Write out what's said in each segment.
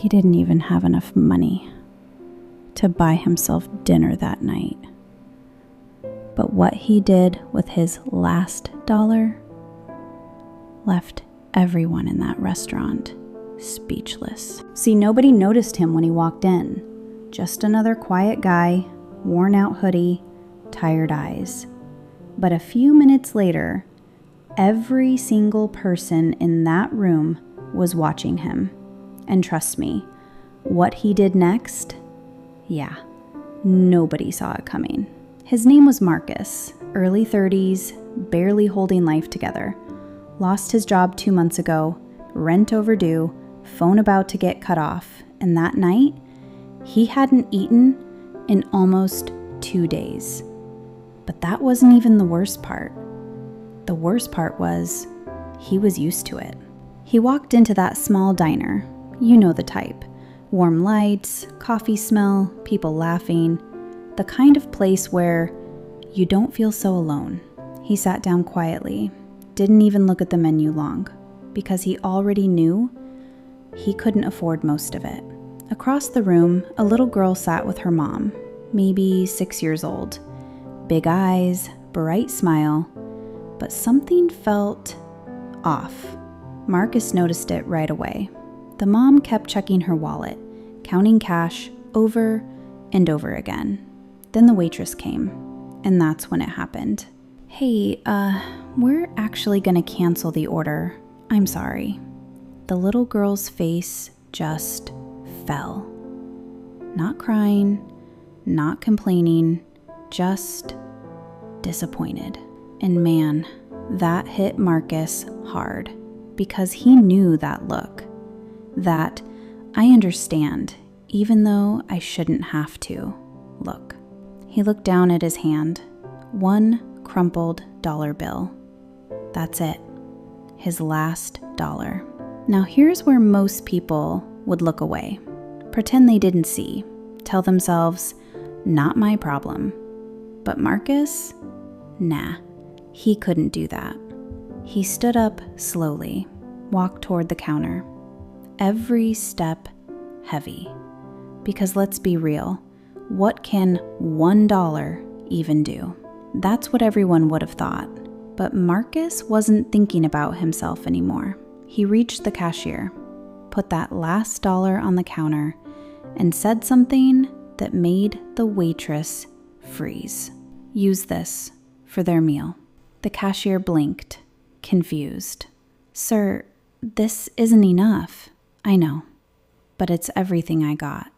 He didn't even have enough money to buy himself dinner that night. But what he did with his last dollar left everyone in that restaurant speechless. See, nobody noticed him when he walked in. Just another quiet guy, worn out hoodie, tired eyes. But a few minutes later, every single person in that room was watching him. And trust me, what he did next, yeah, nobody saw it coming. His name was Marcus, early 30s, barely holding life together. Lost his job 2 months ago, rent overdue, phone about to get cut off, and that night, he hadn't eaten in almost 2 days. But that wasn't even the worst part. The worst part was he was used to it. He walked into that small diner, you know the type. Warm lights, coffee smell, people laughing, the kind of place where you don't feel so alone. He sat down quietly, didn't even look at the menu long, because he already knew he couldn't afford most of it. Across the room, a little girl sat with her mom, maybe 6 years old. Big eyes, bright smile, but something felt off. Marcus noticed it right away. The mom kept checking her wallet, counting cash over and over again. Then the waitress came, and that's when it happened. Hey, we're actually gonna cancel the order. I'm sorry. The little girl's face just fell. Not crying, not complaining, just disappointed. And man, that hit Marcus hard, because he knew that look. That I understand, even though I shouldn't have to look. He looked down at his hand. One crumpled dollar bill. That's it. His last dollar. Now here's where most people would look away. Pretend they didn't see. Tell themselves, not my problem. But Marcus? Nah, he couldn't do that. He stood up slowly, walked toward the counter. Every step heavy. Because let's be real, what can $1 even do? That's what everyone would have thought. But Marcus wasn't thinking about himself anymore. He reached the cashier, put that last dollar on the counter, and said something that made the waitress freeze. Use this for their meal. The cashier blinked, confused. Sir, this isn't enough. I know, but it's everything I got.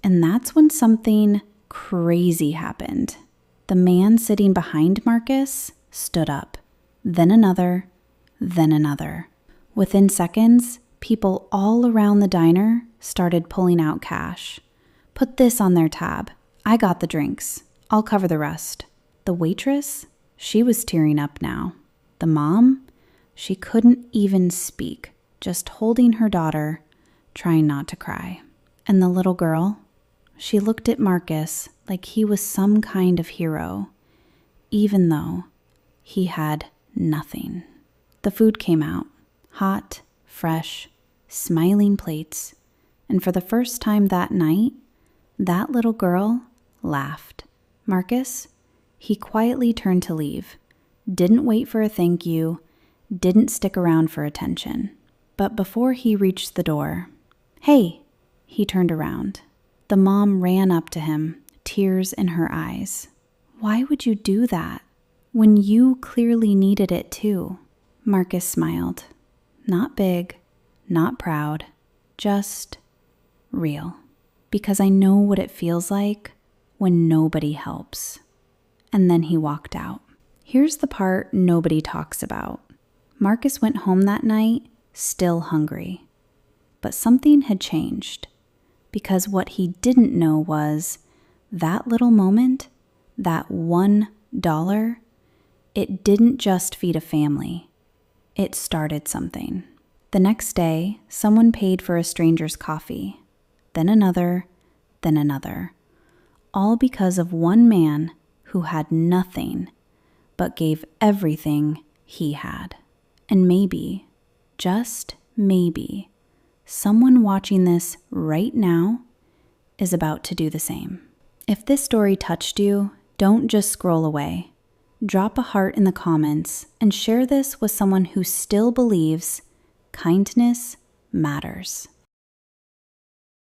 And that's when something crazy happened. The man sitting behind Marcus stood up, then another, then another. Within seconds, people all around the diner started pulling out cash. Put this on their tab. I got the drinks. I'll cover the rest. The waitress, she was tearing up now. The mom, she couldn't even speak, just holding her daughter, trying not to cry. And the little girl, she looked at Marcus like he was some kind of hero, even though he had nothing. The food came out, hot, fresh, smiling plates, and for the first time that night, that little girl laughed. Marcus, he quietly turned to leave, didn't wait for a thank you, didn't stick around for attention. But before he reached the door, hey, he turned around. The mom ran up to him, tears in her eyes. Why would you do that when you clearly needed it too? Marcus smiled. Not big, not proud, just real. Because I know what it feels like when nobody helps. And then he walked out. Here's the part nobody talks about. Marcus went home that night still hungry. But something had changed. Because what he didn't know was that little moment, that $1, it didn't just feed a family. It started something. The next day, someone paid for a stranger's coffee, then another, all because of one man who had nothing but gave everything he had. And maybe, just maybe, someone watching this right now is about to do the same. If this story touched you, don't just scroll away. Drop a heart in the comments and share this with someone who still believes kindness matters.